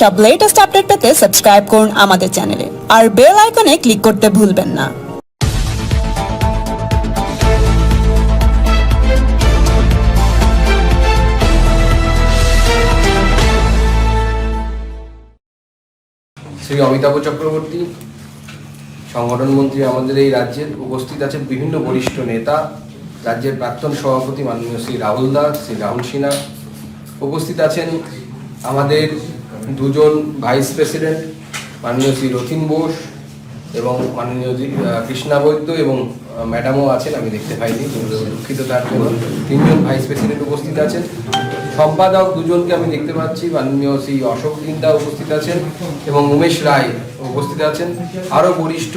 সব latest update পেতে subscribe করুন আমাদের চ্যানেলে আর বেল আইকনে ক্লিক করতে ভুলবেন না। শ্রী অমিতাভ চক্রবর্তী সংগঠন মন্ত্রী আমাদের এই রাজ্যের, উপস্থিত আছেন বিভিন্ন বরিষ্ঠ নেতা, রাজ্যের প্রাক্তন সভাপতি মাননীয় শ্রী রাহুল দাস, শ্রী রাহুল সিনহা, উপস্থিত আছেন আমাদের দুজন ভাইস প্রেসিডেন্ট মাননীয় শ্রী রথিন বোস এবং মাননীয় কৃষ্ণা বৈদ্য, এবং ম্যাডামও আছেন, আমি দেখতে পাইনি, দুঃখিত তার জন্য। তিনজন ভাইস প্রেসিডেন্ট উপস্থিত আছেন। সম্পাদক দুজনকে আমি দেখতে পাচ্ছি, মাননীয় শ্রী অশোক দিন্দা উপস্থিত আছেন এবং উমেশ রায় উপস্থিত আছেন। আরও বরিষ্ঠ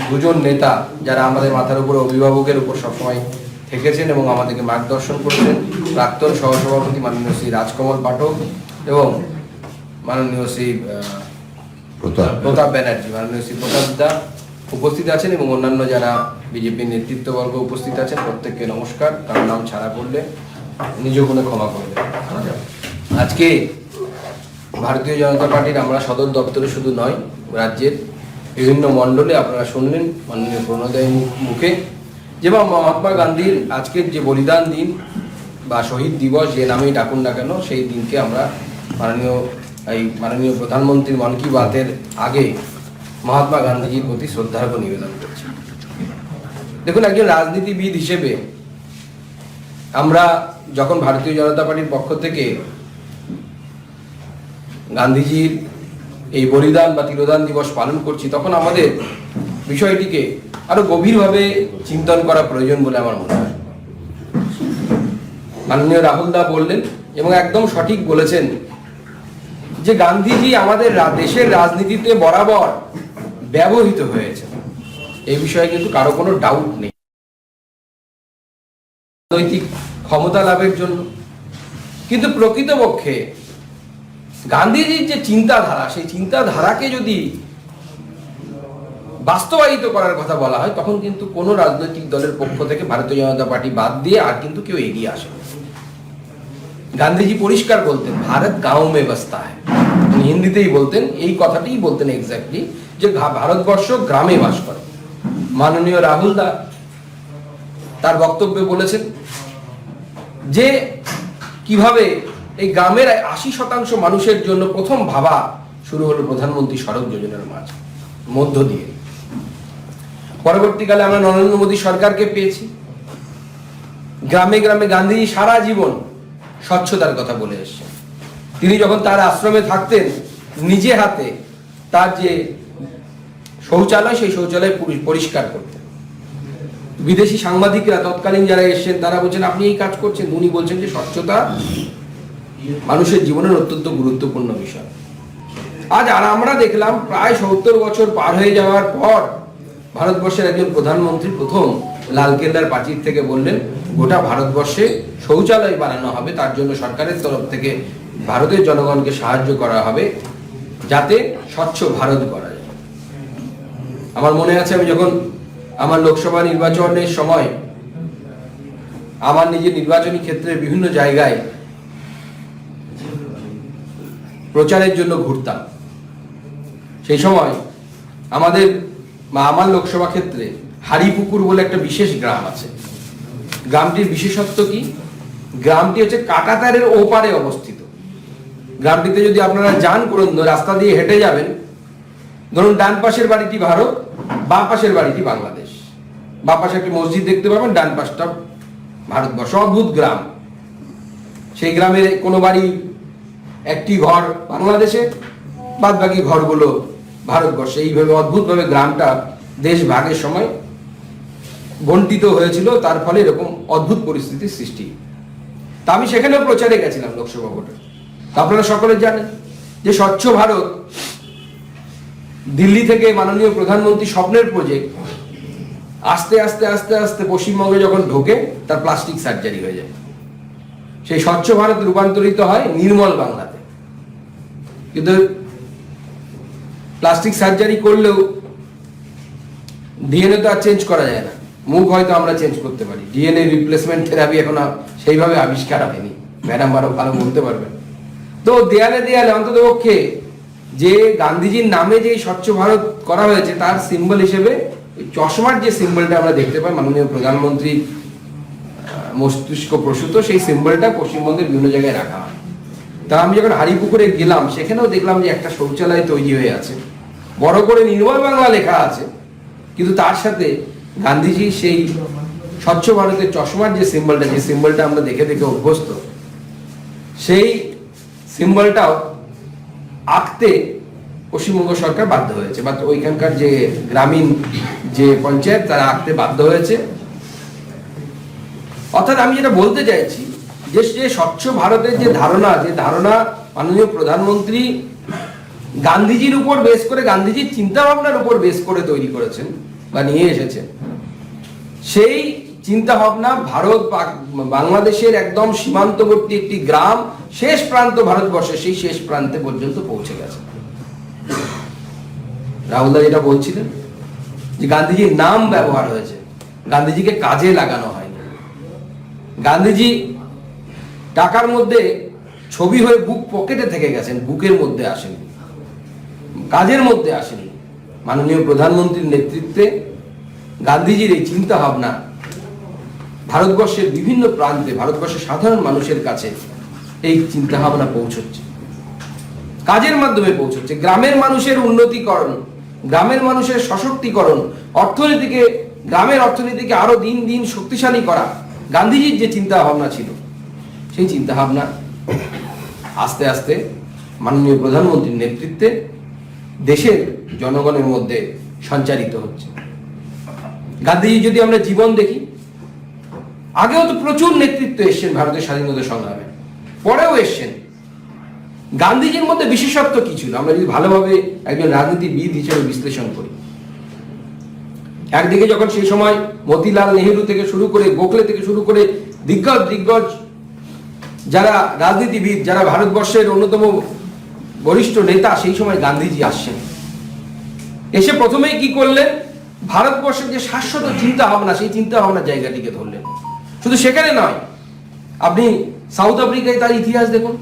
দুজন নেতা যারা আমাদের মাথার উপর, অভিভাবকের উপর সবসময় থেকেছেন এবং আমাদেরকে মার্গদর্শন করেছেন, প্রাক্তন সহসভাপতি মাননীয় শ্রী রাজকমল পাঠক এবং মাননীয় শ্রী প্রতাপ ব্যানার্জি, মাননীয় শ্রী প্রতাপ দা উপস্থিত আছেন এবং অন্যান্য যারা বিজেপির নেতৃত্ববর্গ উপস্থিত আছেন, প্রত্যেককে নমস্কার। কারণ নাম ছাড়া পড়লে নিজ গুণে ক্ষমা করবেন। আজকে ভারতীয় জনতা পার্টির আমরা সদর দপ্তরে শুধু নয়, রাজ্যের বিভিন্ন মণ্ডলে আপনারা শুনলেন মাননীয় প্রণোদয় মুখে, যেমন মহাত্মা গান্ধীর আজকের যে বলিদান দিন বা শহীদ দিবস, যে নামেই ডাকুন না কেন, সেই দিনকে আমরা মাননীয় প্রধানমন্ত্রীর মন কি বাতের আগে মহাত্মা গান্ধীজির প্রতি শ্রদ্ধার্ঘ নিবেদন করছি। দেখুন, একজন রাজনীতিবিদ হিসেবে আমরা যখন ভারতীয় জনতা পার্টির পক্ষ থেকে গান্ধীজির এই বলিদান বা তিরোধান দিবস পালন করছি, তখন আমাদের বিষয়টিকে আরো গভীরভাবে চিন্তন করা প্রয়োজন বলে আমার মনে হয়। মাননীয় রাহুল দা বললেন এবং একদম সঠিক বলেছেন যে গান্ধীজি আমাদের দেশের রাজনীতিতে বরাবর ব্যবহৃত হয়েছে, এই বিষয়ে কিন্তু কারো কোনো ডাউট নেই। রাজনৈতিক ক্ষমতা লাভের জন্য, কিন্তু প্রকৃতপক্ষে গান্ধীজির যে চিন্তাধারা, সেই চিন্তাধারাকে যদি বাস্তবায়িত করার কথা বলা হয়, তখন কিন্তু কোনো রাজনৈতিক দলের পক্ষ থেকে ভারতীয় জনতা পার্টি বাদ দিয়ে আর কিন্তু কেউ এগিয়ে আসে। গান্ধীজি পরিষ্কার বলতেন, ভারত গাঁও মে বসতা হ্যায়, হিন্দিতেই বলতেন, এই কথাটাই বলতেন এক্স্যাক্টলি, যে ভারতবর্ষ গ্রামে বাস করে। মাননীয় রাহুল দা তার বক্তব্যে বলেছেন যে কিভাবে এই গ্রামের 80% মানুষের জন্য প্রথম ভাবা শুরু হলো প্রধানমন্ত্রী সড়ক যোজনার মধ্য দিয়ে। পরবর্তীকালে আমরা নরেন্দ্র মোদী সরকারকে পেয়েছি। গ্রামে গ্রামে গান্ধীজি সারা জীবন স্বচ্ছতার কথা বলে এসেছেন। তিনি যখন তার আশ্রমে থাকতেন, নিজে হাতে তার যে শৌচালয়, সেই শৌচালয় পরিষ্কার করতেন। বিদেশি সাংবাদিকরা তৎকালীন যারা এসেছেন তারা বলছেন, আপনি এই কাজ করছেন। উনি বলছেন যে স্বচ্ছতা মানুষের জীবনের অত্যন্ত গুরুত্বপূর্ণ বিষয়। আজ আর আমরা দেখলাম প্রায় 70 বছর পার হয়ে যাওয়ার পর ভারতবর্ষের একজন প্রধানমন্ত্রী প্রথম লালকেল্লার প্রাচীর থেকে বললেন, গোটা ভারতবর্ষে শৌচালয় বানানো হবে, তার জন্য সরকারের তরফ থেকে ভারতের জনগণকে সাহায্য করা হবে, যাতে স্বচ্ছ ভারত করা যায়। আমার মনে আছে, আমি যখন আমার লোকসভা নির্বাচনের সময় আমার নিজের নির্বাচনী ক্ষেত্রের বিভিন্ন জায়গায় প্রচারের জন্য ঘুরতাম, সেই সময় আমার লোকসভা ক্ষেত্রে হারিপুকুর বলে একটা বিশেষ গ্রাম আছে। গ্রামটির বিশেষত্ব কি? গ্রামটি হচ্ছে কাঁটাতারের ওপারে অবস্থিত। গ্রামটিতে যদি আপনারা যান, করুন রাস্তা দিয়ে হেঁটে যাবেন, ধরুন ডান পাশের বাড়িটি ভারত, বাঁ পাশের বাড়িটি বাংলাদেশ। বাঁ পাশে একটি মসজিদ দেখতে পাবেন, ডান পাশটা ভারতবর্ষ। অদ্ভুত গ্রাম। সেই গ্রামের কোনো বাড়ি একটি ঘর বাংলাদেশে, বাদ বাকি ঘরগুলো ভারতবর্ষে। এইভাবে অদ্ভুতভাবে গ্রামটা দেশ ভাগের সময় বন্টিত হয়েছিল, তার ফলে এরকম অদ্ভুত পরিস্থিতির সৃষ্টি। তা আমি সেখানেও প্রচারে গেছিলাম লোকসভা ভোটে। আপনারা সকলে জানেন যে স্বচ্ছ ভারত দিল্লি থেকে মাননীয় প্রধানমন্ত্রী স্বপ্নের প্রজেক্ট আস্তে আস্তে আস্তে আস্তে পশ্চিমবঙ্গে যখন ঢোকে, তার প্লাস্টিক সার্জারি হয়ে যায়। সেই স্বচ্ছ ভারত রূপান্তরিত হয় নির্মল বাংলাতে। কিন্তু প্লাস্টিক সার্জারি করলেও ডিএনএ তো আর চেঞ্জ করা যায় না। মুখ হয়তো আমরা চেঞ্জ করতে পারি, ডিএনএ রিপ্লেসমেন্ট থেরাপি এখন সেইভাবে আবিষ্কার হয়নি। ম্যাডাম আরো ভালো বলতে পারবেন। তো দেয়ালে দেয়ালে অন্তত পক্ষে যে গান্ধীজির নামে যে স্বচ্ছ ভারত করা হয়েছে তার সিম্বল হিসেবে চশমার যে সিম্বলটা আমরা দেখতে পাই মাননীয় প্রধানমন্ত্রী মস্তিষ্ক প্রসূত, সেই সিম্বলটা পশ্চিমবঙ্গের বিভিন্ন জায়গায় রাখা হয়। তা আমি যখন হারিপুকুরে গেলাম সেখানেও দেখলাম যে একটা শৌচালয় তৈরি হয়ে আছে, বড় করে নির্মল বাংলা লেখা আছে, কিন্তু তার সাথে গান্ধীজি সেই স্বচ্ছ ভারতের চশমার যে সিম্বলটা আমরা দেখে দেখে অভ্যস্ত, সেই সিম্বলটাও আঁকতে পশ্চিমবঙ্গ সরকার বাধ্য হয়েছে, বা ওইখানকার যে গ্রামীণ যে পঞ্চায়েত তারা আঁকতে বাধ্য হয়েছে। অর্থাৎ আমি যেটা বলতে চাইছি যে স্বচ্ছ ভারতের যে ধারণা মাননীয় প্রধানমন্ত্রী গান্ধীজির উপর বেস করে, গান্ধীজির চিন্তা ভাবনার উপর বেস করে তৈরি করেছেন বা নিয়ে এসেছেন, সেই চিন্তা ভাবনা ভারত বাংলাদেশের একদম সীমান্তবর্তী একটি গ্রাম, শেষ প্রান্ত ভারতবর্ষের সেই শেষ প্রান্তে পর্যন্ত পৌঁছে গেছে। রাহুলদা যেটা বলছিলেন যে গান্ধীজির নাম ব্যবহার হয়েছে, গান্ধীজিকে কাজে লাগানো হয়নি। গান্ধীজি টাকার মধ্যে ছবি হয়ে বুক পকেটে থেকে গেছেন, বুকের মধ্যে আসেনি, কাজের মধ্যে আসেনি। মাননীয় প্রধানমন্ত্রীর নেতৃত্বে গান্ধীজির এই চিন্তা ভাবনা ভারতবর্ষের বিভিন্ন প্রান্তে, ভারতবর্ষের সাধারণ মানুষের কাছে এই চিন্তা ভাবনা পৌঁছচ্ছে, কাজের মাধ্যমে পৌঁছচ্ছে। গ্রামের মানুষের উন্নতিকরণ, গ্রামের মানুষের সশক্তিকরণ, গ্রামের অর্থনীতিকে আরো দিন দিন শক্তিশালী করা, গান্ধীজির যে চিন্তা ভাবনা ছিল, সেই চিন্তা ভাবনা আস্তে আস্তে মাননীয় প্রধানমন্ত্রীর নেতৃত্বে দেশের জনগণের মধ্যে সঞ্চারিত হচ্ছে। গান্ধীজি যদি আমরা জীবন দেখি, আগেও তো প্রচুর নেতৃত্ব এসছেন ভারতের স্বাধীনতা সংগ্রামে, পরেও এসছেন। গান্ধীজির মধ্যে বিশেষত্ব কি ছিল আমরা যদি ভালোভাবে একজন রাজনীতিবিদ হিসেবে বিশ্লেষণ করি, একদিকে যখন সেই সময় মতিলাল নেহেরু থেকে শুরু করে, গোখলে থেকে শুরু করে দিগ্গজ যারা রাজনীতিবিদ, যারা ভারতবর্ষের অন্যতম বরিষ্ঠ নেতা, সেই সময় গান্ধীজি আসছেন। এসে প্রথমেই কি করলেন, ভারতবর্ষের যে শাশ্বত চিন্তা ভাবনা, সেই চিন্তা ভাবনার জায়গাটিকে ধরলেন। শুধু সেখানে নয়, আপনি সাউথ আফ্রিকায় তার ইতিহাস দেখুন।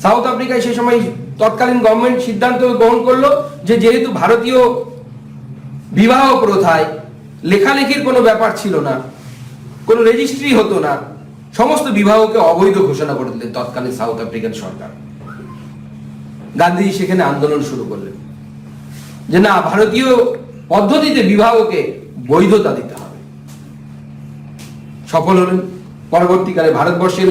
সাউথ আফ্রিকায় সেই সময় তৎকালীন গভর্নমেন্ট সিদ্ধান্ত গ্রহণ করলো যে যেহেতু ভারতীয় বিবাহ প্রথায় লেখালেখির কোনো ব্যাপার ছিল না, কোনো রেজিস্ট্রি হতো না, সমস্ত বিবাহকে অবৈধ ঘোষণা করে দিলেন তৎকালীন সাউথ আফ্রিকান সরকার। গান্ধীজি সেখানে আন্দোলন শুরু করলেন যে না, ভারতীয় পদ্ধতিতে বিবাহকে বৈধতা দিতে হবে। সফল হলেন। পরবর্তীকালে ভারতবর্ষের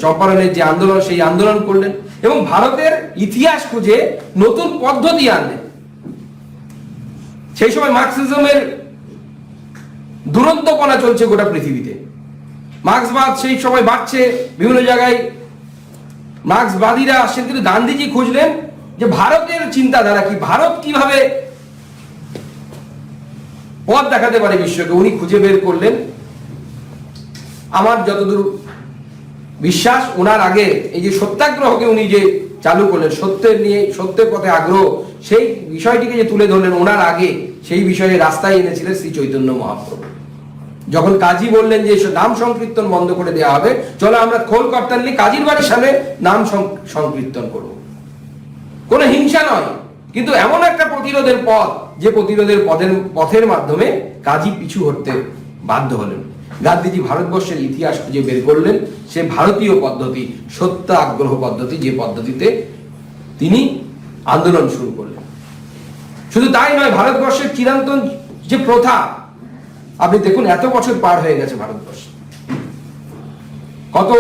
চম্পারণের যে আন্দোলন, সেই আন্দোলন করলেন এবং ভারতের ইতিহাস খুঁজে নতুন পদ্ধতি আনলেন। সেই সময় মার্কসিজমের দুরন্তপনা চলছে গোটা পৃথিবীতে। মার্ক্সবাদ সেই সময় বাড়ছে বিভিন্ন জায়গায়, মার্ক্সবাদীরা আসছেন, কিন্তু গান্ধীজি খুঁজলেন যে ভারতের চিন্তাধারা কি, ভারত কিভাবে পথ দেখাতে পারে বিশ্বকে। উনি খুঁজে বের করলেন, আমার যতদূর বিশ্বাস, ওনার আগে এই যে সত্যাগ্রহকে উনি যে চালু করলেন, সত্যের পথে আগ্রহ, সেই বিষয়টিকে যে তুলে ধরলেন, ওনার আগে সেই বিষয়ে রাস্তায় এনেছিলেন শ্রী চৈতন্য মহাপ্রভু। যখন কাজী বললেন যে নাম সংকীর্তন বন্ধ করে দেওয়া হবে, চলো আমরা খোল কর্তাল নিয়ে কাজীর বাড়ির সামনে নাম সংকীর্তন করব। কোনো হিংসা নয়, কিন্তু এমন একটা প্রতিরোধের পথ, যে প্রতিরোধের পথের মাধ্যমে কাজী পিছু হটতে বাধ্য হলেন। গান্ধীজি ভারতবর্ষের ইতিহাস খুঁজে বের করলেন, সে ভারতীয় পদ্ধতি, সত্যাগ্রহ পদ্ধতি, যে পদ্ধতিতে তিনি আন্দোলন শুরু করলেন। শুধু তাই নয়, ভারতবর্ষের চিরন্তন যে প্রথা, আপনি দেখুন এত বছর পার হয়ে গেছে ভারতবর্ষে, কত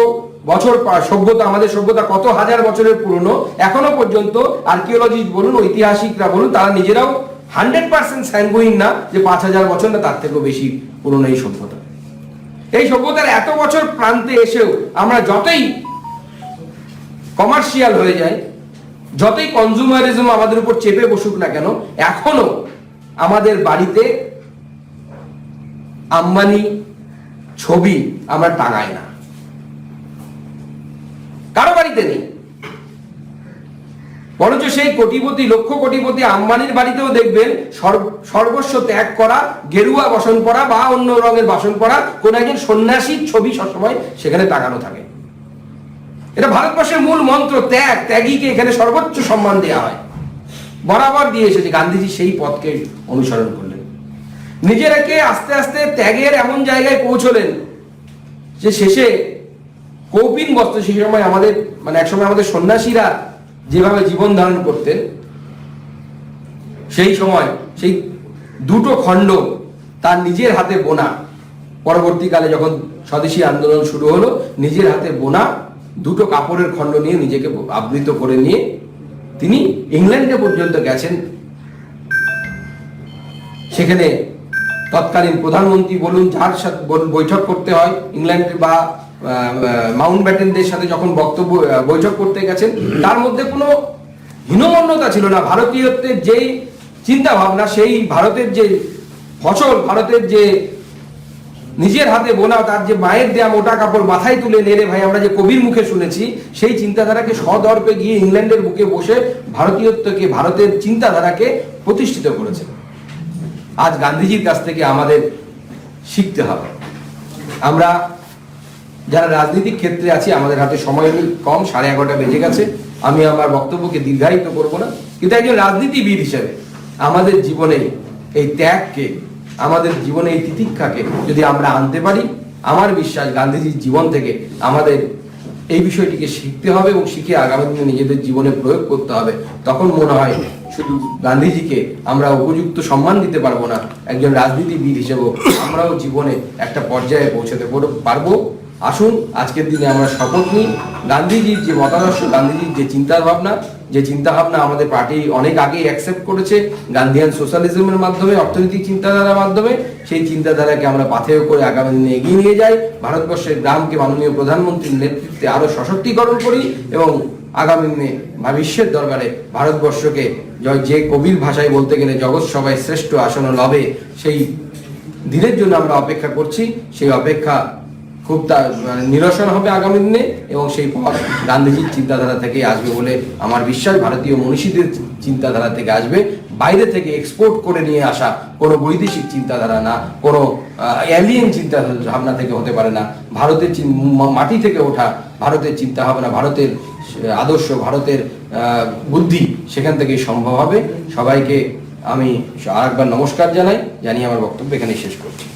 বছর সভ্যতা, আমাদের সভ্যতা কত হাজার বছরের পুরনো, এখনো পর্যন্ত আর্কিওলজিস্ট বলুন, ঐতিহাসিকরা বলুন, তারা নিজেরাও 100% স্যাঙ্গুইন না যে 5000 বছর না তার থেকেও বেশি পুরনো এই সভ্যতা। এই সভ্যতার এত বছর প্রান্তে এসেও আমরা যতই কমার্শিয়াল হয়ে যায়, যতই কনজুমারিজম আমাদের উপর চেপে বসুক না কেন, এখনো আমাদের বাড়িতে আম্বানি ছবি আমরা টাঙাই না, কারো বাড়িতে নেই। বরঞ্চ সেই কোটিপতি, লক্ষ কোটিপতি আম্বানির বাড়িতেও দেখবেন সর্বস্ব ত্যাগ করা, গেরুয়া বসন পরা বা অন্য রঙের বাসন পরা কোন একজন সন্ন্যাসীর ছবি সবসময় সেখানে টাঙানো থাকে। এটা ভারতবর্ষের মূল মন্ত্র, ত্যাগীকে এখানে সর্বোচ্চ সম্মান দেওয়া হয়, বরাবর দিয়ে এসেছে। গান্ধীজি সেই পথকে অনুসরণ করলেন, নিজেরাকে আস্তে আস্তে ত্যাগের এমন জায়গায় পৌঁছলেন যে শেষে কৌপিন বস্ত্র, সেই সময় আমাদের মানে একসময় আমাদের সন্ন্যাসীরা যেভাবে জীবন ধারণ করতেন, সেই সময় সেই দুটো খণ্ড তার নিজের হাতে বোনা, পরবর্তীকালে যখন স্বদেশী আন্দোলন শুরু হলো, নিজের হাতে বোনা দুটো কাপড়ের খণ্ড নিয়ে নিজেকে আবৃত করে নিয়ে তিনি ইংল্যান্ডে পর্যন্ত গেছেন। সেখানে তৎকালীন প্রধানমন্ত্রী বলুন, যার সাথে বৈঠক করতে হয়, ইংল্যান্ড বা মাউন্ট ব্যাটেনদের সাথে যখন বৈঠক করতে গেছেন, তার মধ্যে কোনো হীনমন্যতা ছিল না। ভারতীয়ত্বের যেই চিন্তা ভাবনা, সেই ভারতের যে ফসল, ভারতের যে নিজের হাতে বোনা, তার যে মায়ের দেয়া মোটা কাপড় মাথায় তুলে নেড়ে ভাই আমরা যে কবির মুখে শুনেছি, সেই চিন্তাধারাকে সদর্পে গিয়ে ইংল্যান্ডের বুকে বসে ভারতীয়ত্বকে, ভারতের চিন্তাধারাকে প্রতিষ্ঠিত করেছে। আজ গান্ধীজির কাছ থেকে আমাদের শিখতে হবে। আমরা যারা রাজনৈতিক ক্ষেত্রে আছি, আমাদের হাতে সময় কম, 11:30 বেজে গেছে, আমি আমার বক্তব্যকে দীর্ঘায়িত করব না, কিন্তু একজন রাজনীতিবিদ হিসেবে আমাদের জীবনে এই ত্যাগকে, আমাদের জীবনে এই তিতিক্ষাকে যদি আমরা আনতে পারি, আমার বিশ্বাস গান্ধীজির জীবন থেকে আমাদের এই বিষয়টিকে শিখতে হবে এবং শিখে আগামী দিনে নিজেদের জীবনে প্রয়োগ করতে হবে। তখন মনে হয় শুধু গান্ধীজিকে আমরা উপযুক্ত সম্মান দিতে পারবো না, একজন রাজনীতিবিদ হিসেবেও আমরাও জীবনে একটা পর্যায়ে পৌঁছাতে পারবো। আসুন আজকের দিনে আমরা শপথ নিই, গান্ধীজির যে মতাদর্শ, গান্ধীজির যে চিন্তাভাবনা আমাদের পার্টি অনেক আগেই অ্যাকসেপ্ট করেছে, গান্ধিয়ান সোশ্যালিজমের মাধ্যমে, অর্থনৈতিক চিন্তাধারার মাধ্যমে, সেই চিন্তাধারাকে আমরা পাথেয় করে আগামী দিনে এগিয়ে নিয়ে যাই। ভারতবর্ষের গ্রামকে মাননীয় প্রধানমন্ত্রীর নেতৃত্বে আরো সশক্তিকরণ করি এবং আগামী দিনে বিশ্বের দরবারে ভারতবর্ষকে যে কবির ভাষায় বলতে গেলে জগৎ সভায় শ্রেষ্ঠ আসন লবে, সেই দিনের জন্য আমরা অপেক্ষা করছি। সেই অপেক্ষা খুব নিরসন হবে আগামী দিনে এবং সেই পথ গান্ধীজির চিন্তাধারা থেকে আসবে বলে আমার বিশ্বাস। ভারতীয় মনীষীদের চিন্তাধারা থেকে আসবে, বাইরে থেকে এক্সপোর্ট করে নিয়ে আসা কোনো বৈদেশিক চিন্তাধারা না, কোনো এলিয়েন চিন্তা ভাবনা থেকে হতে পারে না। ভারতের মাটি থেকে ওঠা ভারতের চিন্তা ভাবনা, ভারতের আদর্শ, ভারতের বুদ্ধি সেখান থেকেই সম্ভব হবে। সবাইকে আমি আরেকবার নমস্কার জানিয়ে আমার বক্তব্য এখানে শেষ করছি।